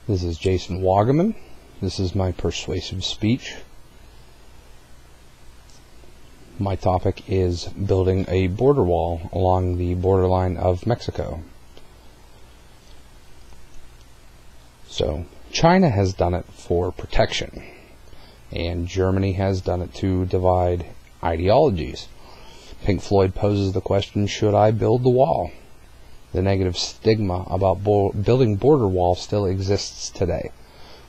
This is Jason Wagaman. This is my persuasive speech. My topic is building a border wall along the borderline of Mexico. So, China has done it for protection, and Germany has done it to divide ideologies. Pink Floyd poses the question, should I build the wall? The negative stigma about building border walls still exists today,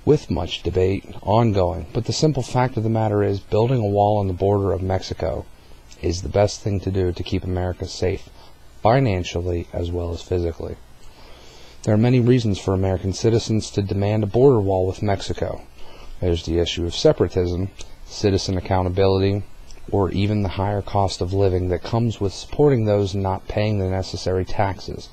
with much debate ongoing. But the simple fact of the matter is, building a wall on the border of Mexico is the best thing to do to keep America safe, financially as well as physically. There are many reasons for American citizens to demand a border wall with Mexico. There's the issue of separatism, citizen accountability, or even the higher cost of living that comes with supporting those not paying the necessary taxes.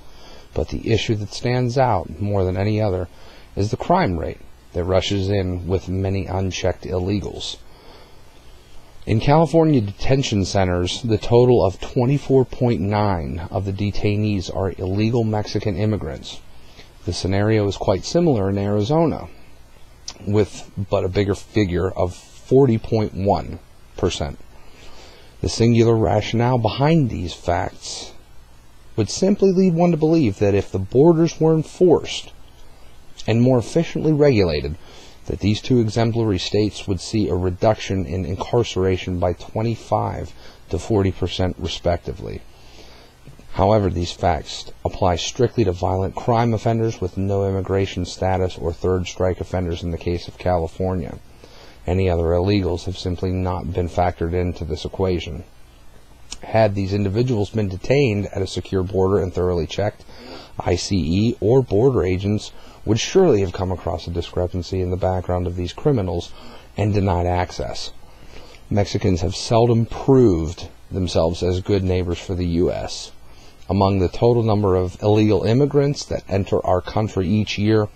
But the issue that stands out more than any other is the crime rate that rushes in with many unchecked illegals. In California detention centers, the total of 24.9 of the detainees are illegal Mexican immigrants. The scenario is quite similar in Arizona, with but a bigger figure of 40.1%. The singular rationale behind these facts would simply lead one to believe that if the borders were enforced and more efficiently regulated, that these two exemplary states would see a reduction in incarceration by 25 to 40% respectively. However, these facts apply strictly to violent crime offenders with no immigration status or third strike offenders in the case of California. Any other illegals have simply not been factored into this equation. Had these individuals been detained at a secure border and thoroughly checked, ICE or border agents would surely have come across a discrepancy in the background of these criminals and denied access. Mexicans have seldom proved themselves as good neighbors for the U.S. Among the total number of illegal immigrants that enter our country each year,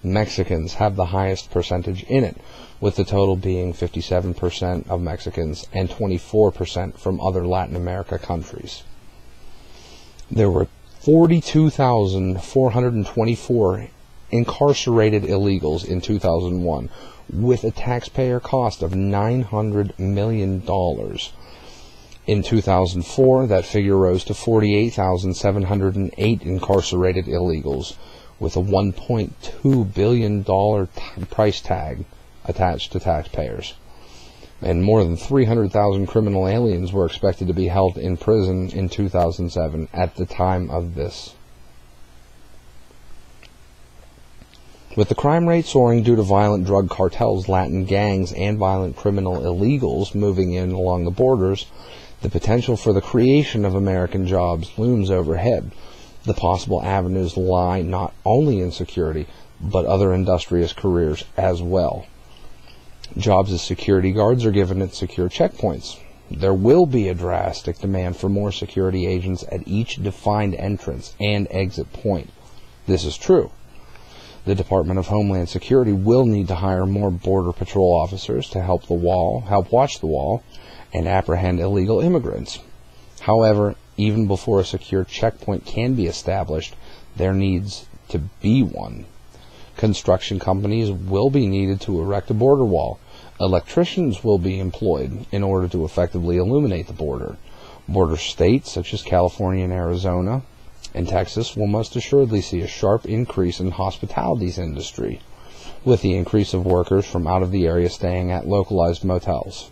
Mexicans have the highest percentage in it, with the total being 57% of Mexicans and 24% from other Latin America countries. There were 42,424 incarcerated illegals in 2001, with a taxpayer cost of $900 million. In 2004, that figure rose to 48,708 incarcerated illegals, with a $1.2 billion price tag attached to taxpayers. And more than 300,000 criminal aliens were expected to be held in prison in 2007 at the time of this. With the crime rate soaring due to violent drug cartels, Latin gangs, and violent criminal illegals moving in along the borders, the potential for the creation of American jobs looms overhead. The possible avenues lie not only in security, but other industrious careers as well. Jobs as security guards are given at secure checkpoints. There will be a drastic demand for more security agents at each defined entrance and exit point. This is true. The Department of Homeland Security will need to hire more Border Patrol officers to help watch the wall, and apprehend illegal immigrants. However, even before a secure checkpoint can be established, there needs to be one. Construction companies will be needed to erect a border wall. Electricians will be employed in order to effectively illuminate the border. Border states such as California and Arizona and Texas will most assuredly see a sharp increase in hospitality's industry, with the increase of workers from out of the area staying at localized motels.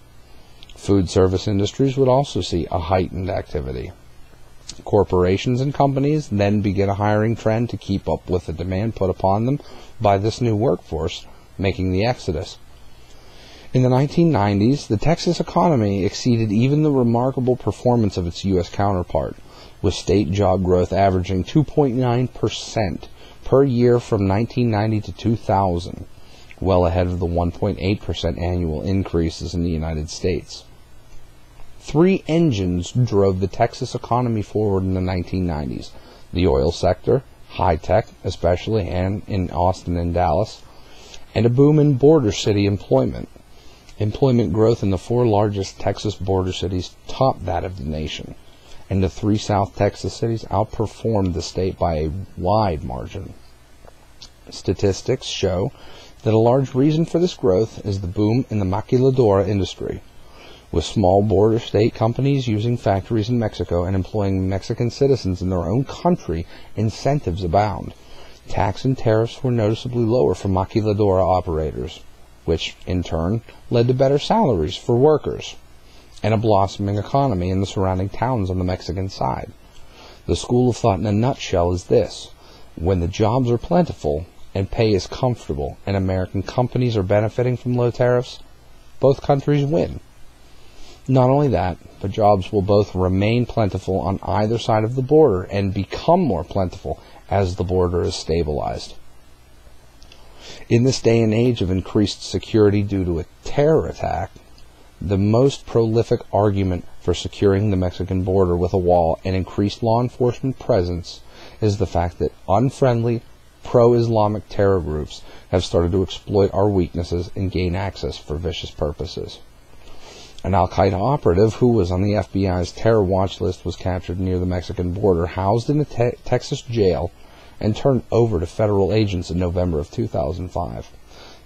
Food service industries would also see a heightened activity. Corporations and companies then begin a hiring trend to keep up with the demand put upon them by this new workforce, making the exodus. In the 1990s, the Texas economy exceeded even the remarkable performance of its U.S. counterpart, with state job growth averaging 2.9% per year from 1990 to 2000, well ahead of the 1.8% annual increases in the United States. Three engines drove the Texas economy forward in the 1990s: the oil sector, high tech, especially and in Austin and Dallas, and a boom in border city employment. Employment growth in the four largest Texas border cities topped that of the nation, and the three South Texas cities outperformed the state by a wide margin. Statistics show that a large reason for this growth is the boom in the maquiladora industry, with small border state companies using factories in Mexico and employing Mexican citizens in their own country. Incentives abound. Tax and tariffs were noticeably lower for maquiladora operators, which in turn led to better salaries for workers and a blossoming economy in the surrounding towns on the Mexican side. The school of thought in a nutshell is this: when the jobs are plentiful and pay is comfortable and American companies are benefiting from low tariffs, both countries win. Not only that, but jobs will both remain plentiful on either side of the border and become more plentiful as the border is stabilized. In this day and age of increased security due to a terror attack, the most prolific argument for securing the Mexican border with a wall and increased law enforcement presence is the fact that unfriendly, pro-Islamic terror groups have started to exploit our weaknesses and gain access for vicious purposes. An al-Qaeda operative who was on the FBI's terror watch list was captured near the Mexican border, housed in a Texas jail, and turned over to federal agents in November of 2005.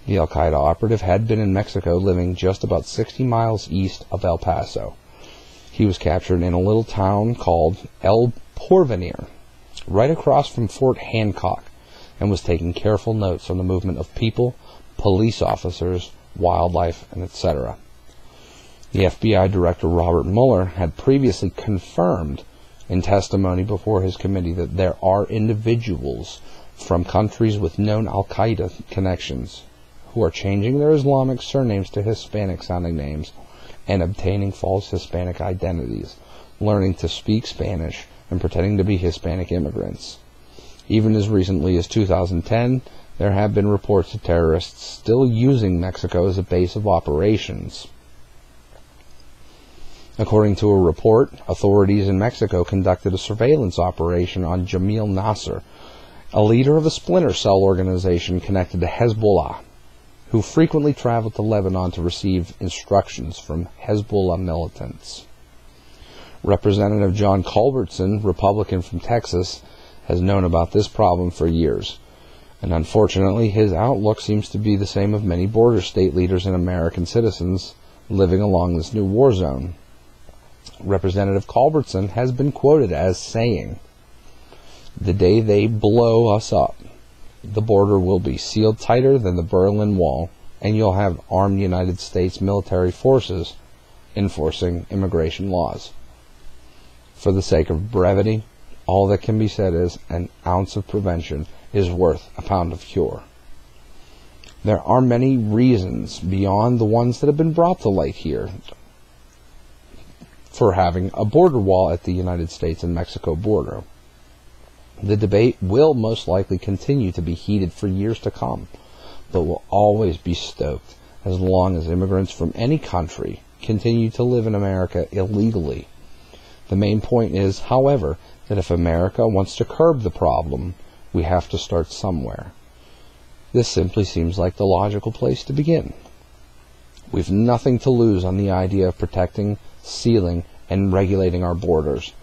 The al-Qaeda operative had been in Mexico, living just about 60 miles east of El Paso. He was captured in a little town called El Porvenir, right across from Fort Hancock, and was taking careful notes on the movement of people, police officers, wildlife, and etc. The FBI Director Robert Mueller had previously confirmed in testimony before his committee that there are individuals from countries with known al-Qaeda connections who are changing their Islamic surnames to Hispanic-sounding names and obtaining false Hispanic identities, learning to speak Spanish, and pretending to be Hispanic immigrants. Even as recently as 2010, there have been reports of terrorists still using Mexico as a base of operations. According to a report, authorities in Mexico conducted a surveillance operation on Jamil Nasser, a leader of a splinter cell organization connected to Hezbollah, who frequently traveled to Lebanon to receive instructions from Hezbollah militants. Representative John Culbertson, Republican from Texas, has known about this problem for years, and unfortunately his outlook seems to be the same of many border state leaders and American citizens living along this new war zone. Representative Culbertson has been quoted as saying, "The day they blow us up, the border will be sealed tighter than the Berlin Wall, and you'll have armed United States military forces enforcing immigration laws." For the sake of brevity, all that can be said is an ounce of prevention is worth a pound of cure. There are many reasons beyond the ones that have been brought to light here for having a border wall at the United States and Mexico border. The debate will most likely continue to be heated for years to come, but will always be stoked as long as immigrants from any country continue to live in America illegally. The main point is, however, that if America wants to curb the problem, we have to start somewhere. This simply seems like the logical place to begin. We've nothing to lose on the idea of protecting, sealing, and regulating our borders.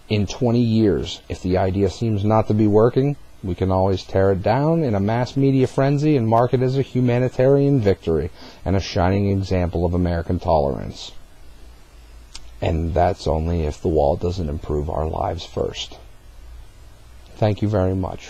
In 20 years, if the idea seems not to be working, we can always tear it down in a mass media frenzy and mark it as a humanitarian victory and a shining example of American tolerance. And that's only if the wall doesn't improve our lives first. Thank you very much.